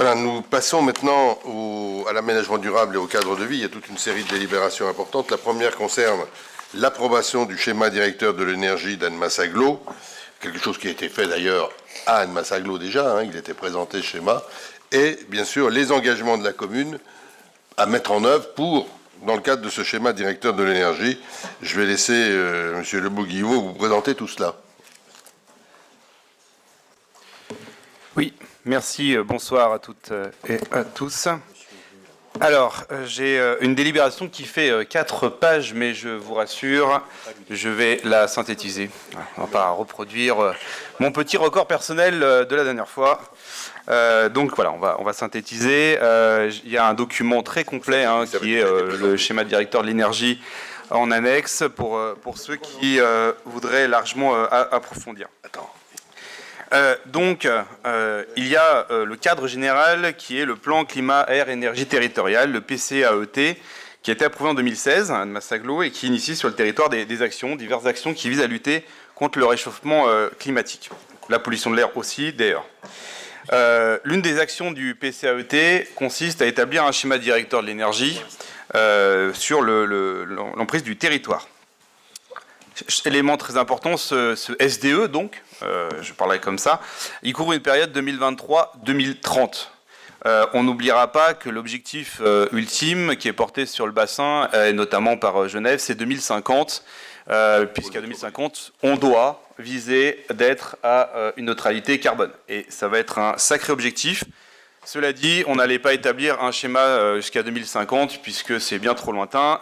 Voilà, nous passons maintenant à l'aménagement durable et au cadre de vie. Il y a toute une série de délibérations importantes. La première concerne l'approbation du schéma directeur de l'énergie d'Annemasse Agglo, quelque chose qui a été fait d'ailleurs à Annemasse Agglo déjà, il était présenté ce schéma, et bien sûr les engagements de la commune à mettre en œuvre dans le cadre de ce schéma directeur de l'énergie. Je vais laisser M. Lebouguillot vous présenter tout cela. Oui, merci, bonsoir à toutes et à tous. Alors, j'ai une délibération qui fait 4 pages, mais je vous rassure, je vais la synthétiser. On ne va pas reproduire mon petit record personnel de la dernière fois. Donc voilà, on va synthétiser. Il y a un document très complet qui est le schéma directeur de l'énergie en annexe pour ceux qui voudraient largement approfondir. Il y a le cadre général qui est le plan climat-air-énergie territorial, le PCAET, qui a été approuvé en 2016 à Annemasse Agglo et qui initie sur le territoire diverses actions qui visent à lutter contre le réchauffement climatique. La pollution de l'air aussi, d'ailleurs. L'une des actions du PCAET consiste à établir un schéma directeur de l'énergie sur l'emprise du territoire. Élément très important, ce SDE, donc, je parlerai comme ça, il couvre une période 2023-2030. On n'oubliera pas que l'objectif ultime qui est porté sur le bassin, et notamment par Genève, c'est 2050, puisqu'à 2050, on doit viser d'être à une neutralité carbone. Et ça va être un sacré objectif. Cela dit, on n'allait pas établir un schéma jusqu'à 2050, puisque c'est bien trop lointain.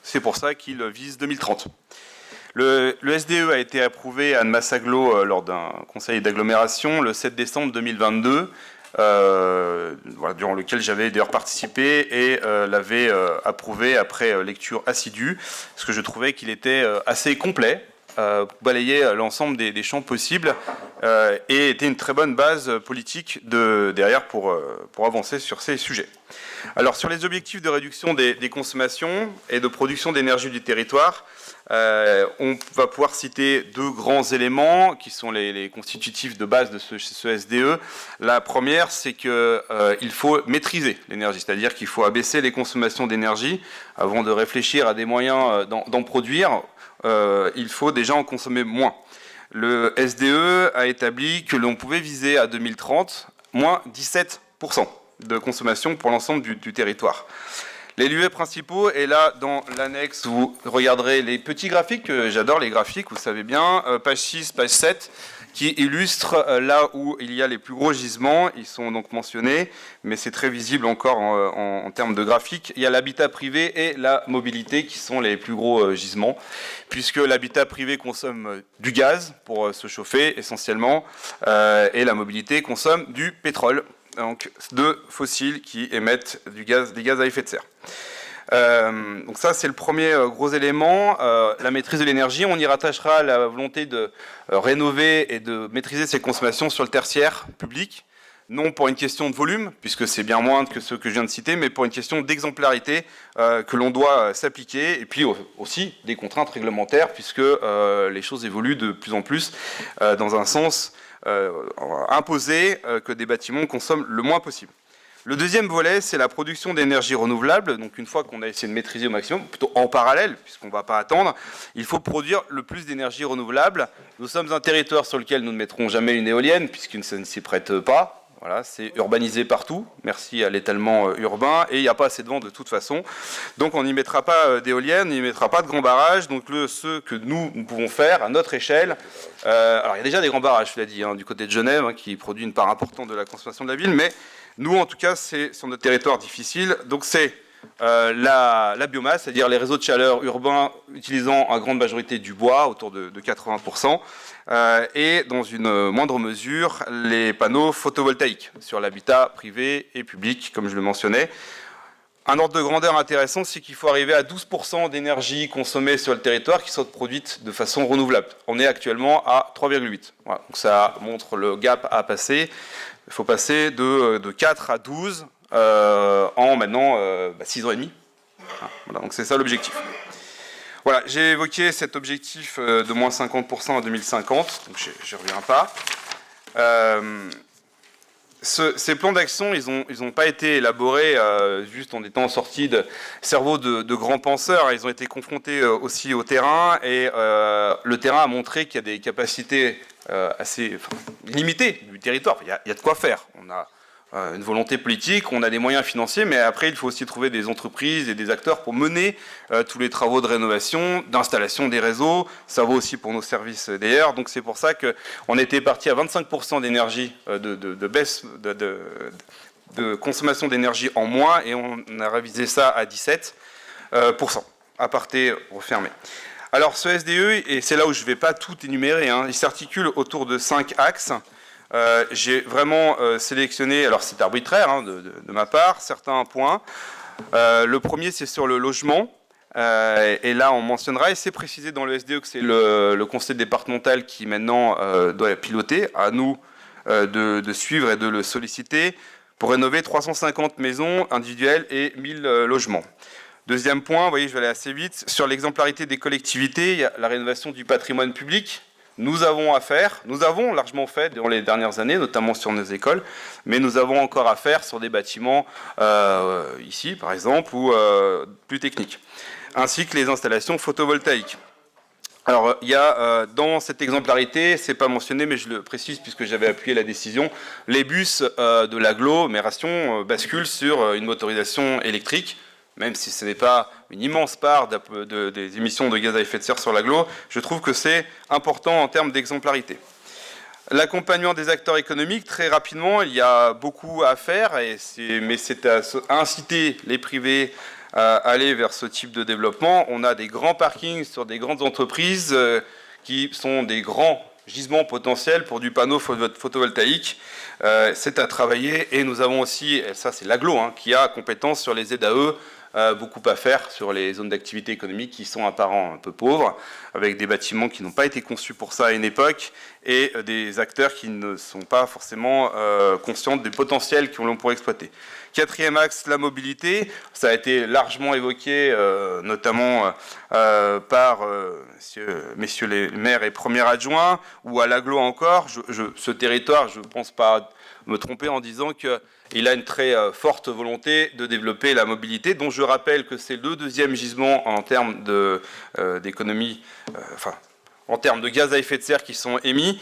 C'est pour ça qu'il vise 2030. Le SDE a été approuvé à Annemasse Agglo lors d'un conseil d'agglomération le 7 décembre 2022, durant lequel j'avais d'ailleurs participé et l'avais approuvé après lecture assidue, parce que je trouvais qu'il était assez complet, balayait l'ensemble des champs possibles et était une très bonne base politique derrière pour avancer sur ces sujets. Alors sur les objectifs de réduction des consommations et de production d'énergie du territoire, on va pouvoir citer 2 grands éléments qui sont les constitutifs de base de ce SDE. La première, c'est qu'il faut maîtriser l'énergie, c'est-à-dire qu'il faut abaisser les consommations d'énergie avant de réfléchir à des moyens d'en produire. Il faut déjà en consommer moins. Le SDE a établi que l'on pouvait viser à 2030 moins 17% de consommation pour l'ensemble du territoire. Les lieux principaux, et là, dans l'annexe, vous regarderez les petits graphiques, j'adore les graphiques, vous savez bien, page 6, page 7, qui illustrent là où il y a les plus gros gisements, ils sont donc mentionnés, mais c'est très visible encore en termes de graphiques. Il y a l'habitat privé et la mobilité qui sont les plus gros gisements, puisque l'habitat privé consomme du gaz pour se chauffer essentiellement, et la mobilité consomme du pétrole. Donc 2 fossiles qui émettent des gaz à effet de serre. Donc ça, c'est le premier gros élément. La maîtrise de l'énergie, on y rattachera la volonté de rénover et de maîtriser ses consommations sur le tertiaire public, non pour une question de volume, puisque c'est bien moindre que ceux que je viens de citer, mais pour une question d'exemplarité que l'on doit s'appliquer, et puis aussi des contraintes réglementaires, puisque les choses évoluent de plus en plus dans un sens imposer que des bâtiments consomment le moins possible. Le deuxième volet, c'est la production d'énergie renouvelable. Donc une fois qu'on a essayé de maîtriser au maximum, plutôt en parallèle, puisqu'on ne va pas attendre, il faut produire le plus d'énergie renouvelable. Nous sommes un territoire sur lequel nous ne mettrons jamais une éolienne, puisqu'une ne s'y prête pas. Voilà, c'est urbanisé partout, merci à l'étalement urbain, et il n'y a pas assez de vent de toute façon. Donc on n'y mettra pas d'éoliennes, on n'y mettra pas de grands barrages. Donc ce que nous pouvons faire à notre échelle, alors il y a déjà des grands barrages, je l'ai dit, du côté de Genève, qui produit une part importante de la consommation de la ville, mais nous en tout cas c'est sur notre territoire difficile. Donc c'est la biomasse, c'est-à-dire les réseaux de chaleur urbains utilisant en grande majorité du bois, autour de 80%, et dans une moindre mesure, les panneaux photovoltaïques sur l'habitat privé et public, comme je le mentionnais. Un ordre de grandeur intéressant, c'est qu'il faut arriver à 12% d'énergie consommée sur le territoire qui soit produite de façon renouvelable. On est actuellement à 3,8. Voilà, donc ça montre le gap à passer. Il faut passer de 4 à 12 en maintenant 6 ans et demi. Voilà, donc c'est ça l'objectif. Voilà, j'ai évoqué cet objectif de moins 50% en 2050, donc je n'y reviens pas. Ces plans d'action, ils ont pas été élaborés juste en étant sortis de cerveaux de grands penseurs. Ils ont été confrontés aussi au terrain, et le terrain a montré qu'il y a des capacités assez limitées du territoire. Il y a de quoi faire. On a une volonté politique, on a des moyens financiers, mais après, il faut aussi trouver des entreprises et des acteurs pour mener tous les travaux de rénovation, d'installation des réseaux. Ça vaut aussi pour nos services d'ailleurs. Donc c'est pour ça qu'on était parti à 25% d'énergie, de baisse de consommation d'énergie en moins, et on a révisé ça à 17%. Aparté refermé. Alors ce SDE, et c'est là où je ne vais pas tout énumérer, hein, il s'articule autour de 5 axes. J'ai vraiment sélectionné, alors c'est arbitraire hein, de ma part, certains points. Le premier, c'est sur le logement. Et là, on mentionnera, et c'est précisé dans le SDE que c'est le conseil départemental qui maintenant doit piloter, à nous de suivre et de le solliciter pour rénover 350 maisons individuelles et 1000 logements. Deuxième point, vous voyez, je vais aller assez vite, sur l'exemplarité des collectivités, il y a la rénovation du patrimoine public. Nous avons largement fait dans les dernières années, notamment sur nos écoles, mais nous avons encore à faire sur des bâtiments, ici par exemple, ou plus techniques, ainsi que les installations photovoltaïques. Alors, il y a dans cette exemplarité, c'est pas mentionné, mais je le précise puisque j'avais appuyé la décision, les bus de l'agglomération basculent sur une motorisation électrique. Même si ce n'est pas une immense part des émissions de gaz à effet de serre sur l'agglo, je trouve que c'est important en termes d'exemplarité. L'accompagnement des acteurs économiques, très rapidement, il y a beaucoup à faire, mais c'est à inciter les privés à aller vers ce type de développement. On a des grands parkings sur des grandes entreprises qui sont des grands gisements potentiels pour du panneau photovoltaïque. C'est à travailler, et nous avons aussi, et ça c'est l'agglo, hein, qui a compétence sur les ZAE, beaucoup à faire sur les zones d'activité économique qui sont apparemment un peu pauvres, avec des bâtiments qui n'ont pas été conçus pour ça à une époque, et des acteurs qui ne sont pas forcément conscients du potentiel qu'on l'on pourrait exploiter. Quatrième axe, la mobilité. Ça a été largement évoqué, notamment par messieurs les maires et premiers adjoints, ou à l'agglo encore. Ce territoire, je ne pense pas me tromper en disant qu'il a une très forte volonté de développer la mobilité, dont je rappelle que c'est le deuxième gisement en termes d'économie, en termes de gaz à effet de serre qui sont émis.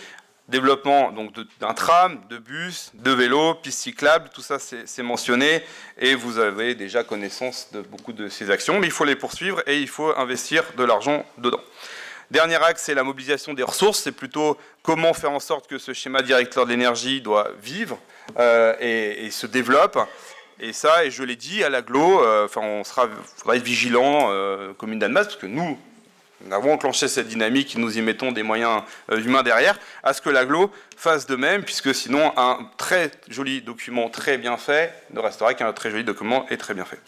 Développement donc d'un tram, de bus, de vélos, pistes cyclables, tout ça c'est mentionné, et vous avez déjà connaissance de beaucoup de ces actions, mais il faut les poursuivre et il faut investir de l'argent dedans. Dernier axe, c'est la mobilisation des ressources, c'est plutôt comment faire en sorte que ce schéma directeur de l'énergie doit vivre et se développe. Et ça, et je l'ai dit, à l'agglo, on faudra être vigilant, commune d'Annemasse, parce que nous avons enclenché cette dynamique, nous y mettons des moyens humains derrière, à ce que l'agglo fasse de même, puisque sinon un très joli document très bien fait ne restera qu'un très joli document et très bien fait.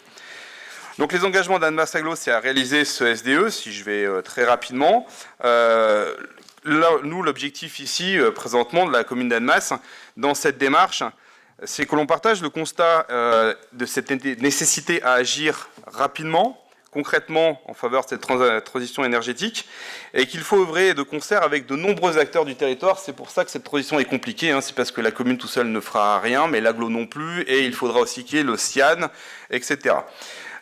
Donc les engagements d'Annemasse Agglo, c'est à réaliser ce SDE, si je vais très rapidement. Nous, l'objectif ici, présentement, de la commune d'Annemasse, dans cette démarche, c'est que l'on partage le constat de cette nécessité à agir rapidement, concrètement en faveur de cette transition énergétique, et qu'il faut œuvrer de concert avec de nombreux acteurs du territoire. C'est pour ça que cette transition est compliquée, hein. C'est parce que la commune tout seule ne fera rien, mais l'agglo non plus, et il faudra aussi qu'il y ait le CIAN, etc.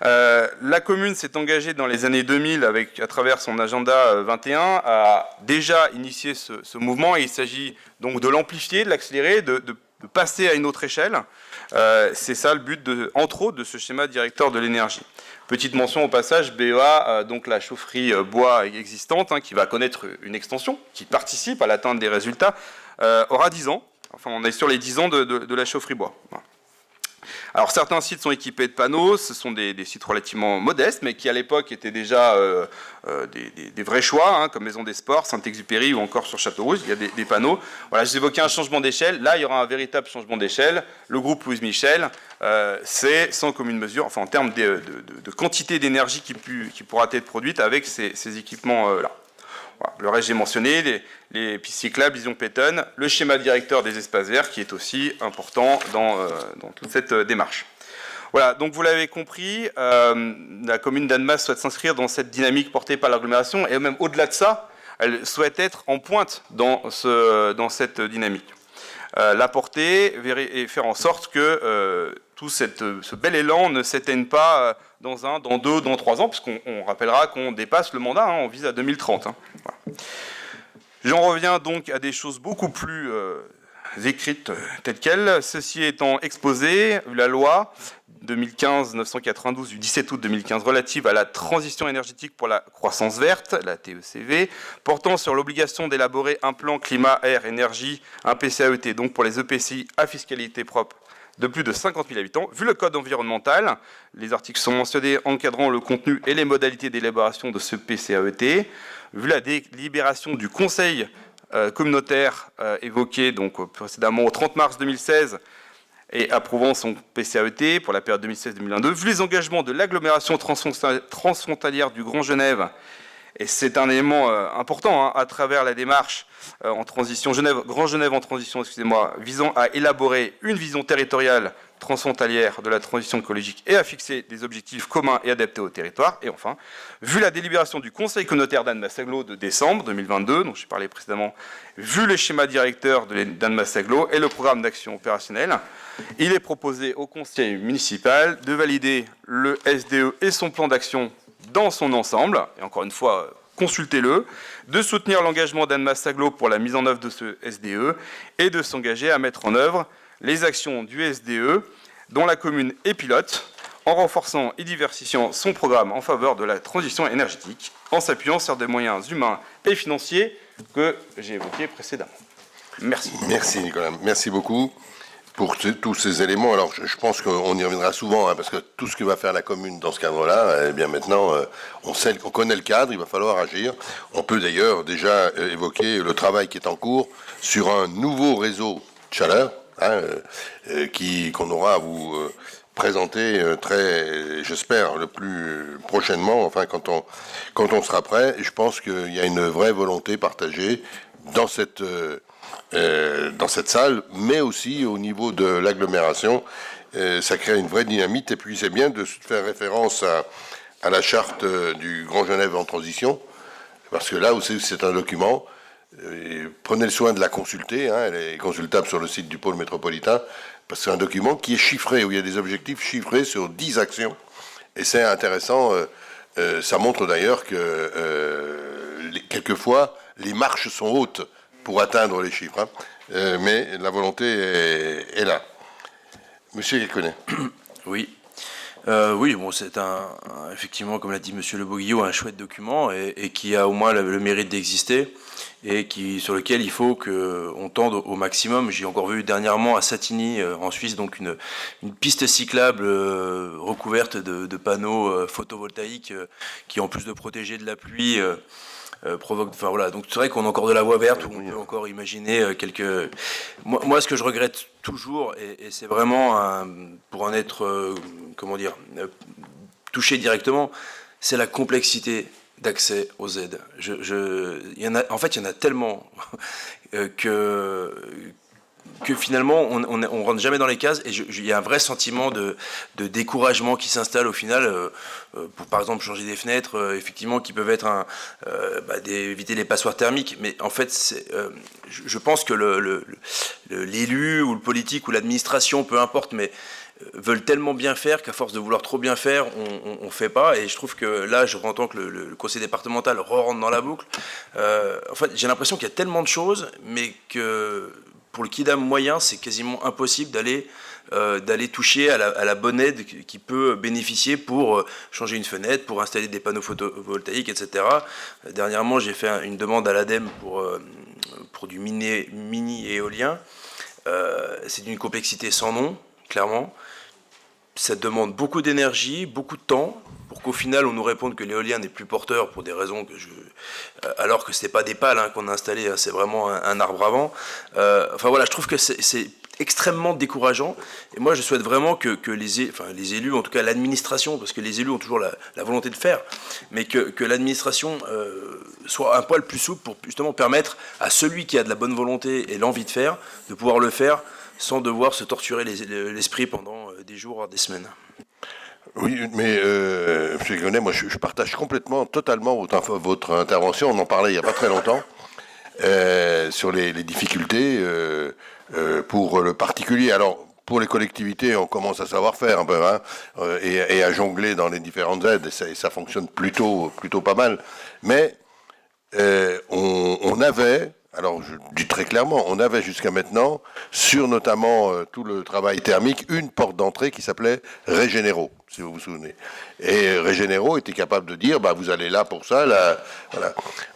La commune s'est engagée dans les années 2000, à travers son agenda 21, à déjà initier ce mouvement, et il s'agit donc de l'amplifier, de l'accélérer, de passer à une autre échelle. C'est ça le but, entre autres, de ce schéma directeur de l'énergie. Petite mention au passage, BEA, donc la chaufferie bois existante, hein, qui va connaître une extension, qui participe à l'atteinte des résultats, aura 10 ans. Enfin, on est sur les 10 ans de la chaufferie bois. Voilà. Alors certains sites sont équipés de panneaux, ce sont des sites relativement modestes, mais qui à l'époque étaient déjà des vrais choix, hein, comme Maison des Sports, Saint-Exupéry ou encore sur Châteaurouge, il y a des panneaux. Voilà, je vous évoquais un changement d'échelle, là il y aura un véritable changement d'échelle. Le groupe Louise Michel, c'est sans commune mesure, enfin en termes de quantité d'énergie qui pourra être produite avec ces équipements-là. Voilà, le reste j'ai mentionné, les pistes cyclables, vision piétonne, le schéma directeur des espaces verts qui est aussi important dans toute cette démarche. Voilà, donc vous l'avez compris, la commune d'Annemasse souhaite s'inscrire dans cette dynamique portée par l'agglomération, et même au-delà de ça, elle souhaite être en pointe dans cette dynamique. l'apporter et faire en sorte que tout ce bel élan ne s'éteigne pas dans 1, dans 2, dans 3 ans, puisqu'on rappellera qu'on dépasse le mandat, on vise à 2030. Voilà. J'en reviens donc à des choses beaucoup plus écrites telles quelles. Ceci étant exposé, la loi 2015-992 du 17 août 2015 relative à la transition énergétique pour la croissance verte, la TECV, portant sur l'obligation d'élaborer un plan climat, air, énergie, un PCAET, donc pour les EPCI à fiscalité propre de plus de 50 000 habitants. Vu le code environnemental, les articles sont mentionnés encadrant le contenu et les modalités d'élaboration de ce PCAET. Vu la délibération du Conseil communautaire évoqué donc précédemment au 30 mars 2016 et approuvant son PCAET pour la période 2016-2022, vu les engagements de l'agglomération transfrontalière du Grand Genève, et c'est un élément important à travers la démarche en transition Grand Genève en transition, excusez-moi, visant à élaborer une vision territoriale transfrontalière de la transition écologique et à fixer des objectifs communs et adaptés au territoire. Et enfin, vu la délibération du Conseil communautaire d'Annemasse-Agglo de décembre 2022, dont j'ai parlé précédemment, vu le schéma directeur d'Annemasse-Agglo et le programme d'action opérationnelle, il est proposé au Conseil municipal de valider le SDE et son plan d'action dans son ensemble, et encore une fois, consultez-le, de soutenir l'engagement d'Annemasse-Agglo pour la mise en œuvre de ce SDE et de s'engager à mettre en œuvre les actions du SDE dont la commune est pilote, en renforçant et diversifiant son programme en faveur de la transition énergétique, en s'appuyant sur des moyens humains et financiers que j'ai évoqués précédemment. Merci. Merci Nicolas, merci beaucoup pour tous ces éléments. Alors je pense qu'on y reviendra souvent, parce que tout ce que va faire la commune dans ce cadre-là, eh bien maintenant on connaît le cadre, il va falloir agir. On peut d'ailleurs déjà évoquer le travail qui est en cours sur un nouveau réseau de chaleur, qu'on aura à vous présenter j'espère, le plus prochainement, enfin quand on sera prêt. Et je pense qu'il y a une vraie volonté partagée dans cette salle, mais aussi au niveau de l'agglomération. Ça crée une vraie dynamique, et puis c'est bien de faire référence à la charte du Grand Genève en transition, parce que là aussi c'est un document. Prenez le soin de la consulter, elle est consultable sur le site du pôle métropolitain, parce que c'est un document qui est chiffré, où il y a des objectifs chiffrés sur 10 actions, et c'est intéressant. Ça montre d'ailleurs que quelquefois les marches sont hautes pour atteindre les chiffres, mais la volonté est là. Monsieur Guéconnet. Oui. Oui, bon, c'est effectivement, comme l'a dit Monsieur Le Boguillot, un chouette document et qui a au moins le mérite d'exister et sur lequel il faut qu'on tende au maximum. J'ai encore vu dernièrement à Satigny, en Suisse, donc une piste cyclable recouverte de panneaux photovoltaïques qui, en plus de protéger de la pluie, provoque. Enfin voilà, donc c'est vrai qu'on a encore de la voie verte, où on peut encore imaginer quelques. Moi, ce que je regrette toujours, et c'est vraiment pour en être, touché directement, c'est la complexité d'accès aux aides. Il y en a tellement que finalement on rentre jamais dans les cases, et il y a un vrai sentiment de découragement qui s'installe au final, pour par exemple changer des fenêtres, effectivement, qui peuvent être éviter les passoires thermiques, mais en fait je pense que l'élu ou le politique ou l'administration, peu importe, mais veulent tellement bien faire qu'à force de vouloir trop bien faire, on fait pas. Et je trouve que là, je entends que le conseil départemental rentre dans la boucle. En fait, j'ai l'impression qu'il y a tellement de choses, mais que pour le kidam moyen, c'est quasiment impossible d'aller toucher à la bonne aide qui peut bénéficier pour changer une fenêtre, pour installer des panneaux photovoltaïques, etc. Dernièrement, j'ai fait une demande à l'ADEME pour du mini éolien. C'est d'une complexité sans nom, clairement. Ça demande beaucoup d'énergie, beaucoup de temps, pour qu'au final on nous réponde que l'éolien n'est plus porteur pour des raisons alors que c'est pas des pales qu'on a installées, c'est vraiment un arbre à vent. Enfin voilà, je trouve que c'est extrêmement décourageant, et moi je souhaite vraiment que les élus, en tout cas l'administration, parce que les élus ont toujours la volonté de faire, mais que l'administration soit un poil plus souple pour justement permettre à celui qui a de la bonne volonté et l'envie de faire, de pouvoir le faire sans devoir se torturer l'esprit pendant des jours, voire des semaines. Oui, mais M. Guéconnet, moi je partage totalement votre intervention. On en parlait il n'y a pas très longtemps sur les difficultés pour le particulier. Alors, pour les collectivités, on commence à savoir faire un peu, hein, et à jongler dans les différentes aides, et ça fonctionne plutôt pas mal. Mais on avait, alors je dis très clairement, on avait jusqu'à maintenant, sur notamment tout le travail thermique, une porte d'entrée qui s'appelait Régénéro, si vous vous souvenez. Et Régénéro était capable de dire, bah, vous allez là pour ça, là, voilà.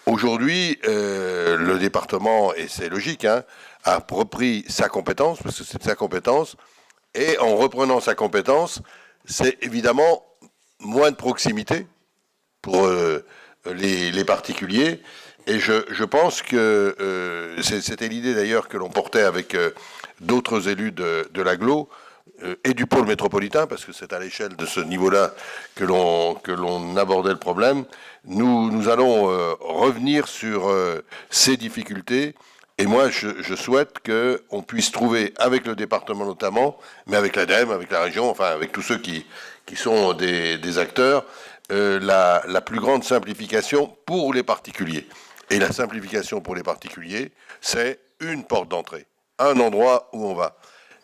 Aujourd'hui, le département, et c'est logique, hein, a repris sa compétence, parce que c'est sa compétence, et en reprenant sa compétence, c'est évidemment moins de proximité pour les particuliers. Et je pense que c'était l'idée d'ailleurs que l'on portait avec d'autres élus de l'agglo et du pôle métropolitain, parce que c'est à l'échelle de ce niveau-là que l'on abordait le problème. Nous allons revenir sur ces difficultés. Et moi, je souhaite qu'on puisse trouver, avec le département notamment, mais avec l'ADEME, avec la région, enfin avec tous ceux qui sont des acteurs, la plus grande simplification pour les particuliers. Et la simplification pour les particuliers, c'est une porte d'entrée, un endroit où on va.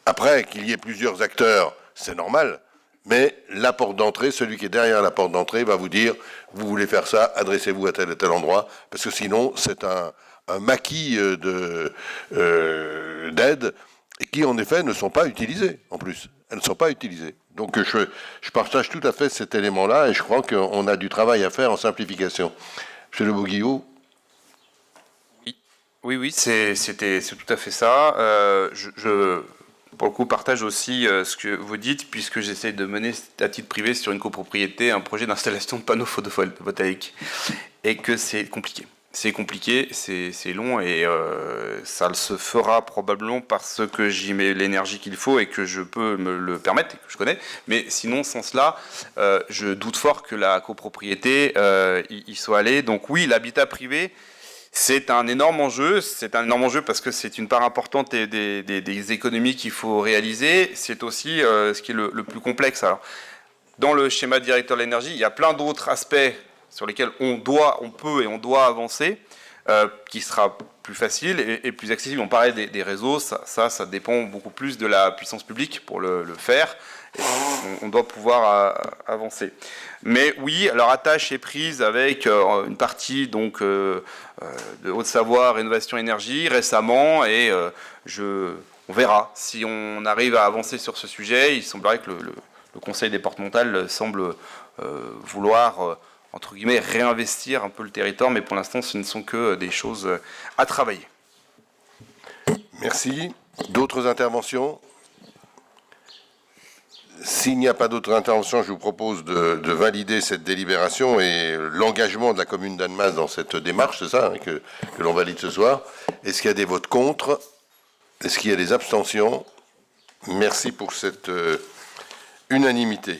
Après, qu'il y ait plusieurs acteurs, c'est normal, mais la porte d'entrée, celui qui est derrière la porte d'entrée va vous dire, vous voulez faire ça, adressez-vous à tel et tel endroit, parce que sinon, c'est un maquis d'aide qui, en effet, ne sont pas utilisées, en plus. Elles ne sont pas utilisées. Donc, je partage tout à fait cet élément-là, et je crois qu'on a du travail à faire en simplification. Monsieur Le Bourguillot. Oui, c'est tout à fait ça. Pour le coup, partage aussi ce que vous dites, puisque j'essaie de mener à titre privé sur une copropriété un projet d'installation de panneaux photovoltaïques, et que c'est compliqué. C'est compliqué, c'est long, et ça se fera probablement parce que j'y mets l'énergie qu'il faut et que je peux me le permettre, et que je connais. Mais sinon, sans cela, je doute fort que la copropriété y soit allée. Donc oui, l'habitat privé, c'est un énorme enjeu. C'est un énorme enjeu parce que c'est une part importante des économies qu'il faut réaliser. C'est aussi ce qui est le plus complexe. Alors, dans le schéma directeur de l'énergie, il y a plein d'autres aspects sur lesquels on doit avancer, qui sera plus facile et plus accessible. On parlait des réseaux, ça dépend beaucoup plus de la puissance publique pour le faire. Et on doit pouvoir avancer. Mais oui, leur attache est prise avec une partie donc de Haute-Savoie, Rénovation Énergie, récemment, et on verra si on arrive à avancer sur ce sujet. Il semblerait que le conseil départemental semble vouloir entre guillemets, réinvestir un peu le territoire, mais pour l'instant, ce ne sont que des choses à travailler. Merci. D'autres interventions? S'il n'y a pas d'autres interventions, je vous propose de valider cette délibération et l'engagement de la commune d'Annemasse dans cette démarche, c'est ça, hein, que l'on valide ce soir. Est-ce qu'il y a des votes contre? Est-ce qu'il y a des abstentions? Merci pour cette unanimité.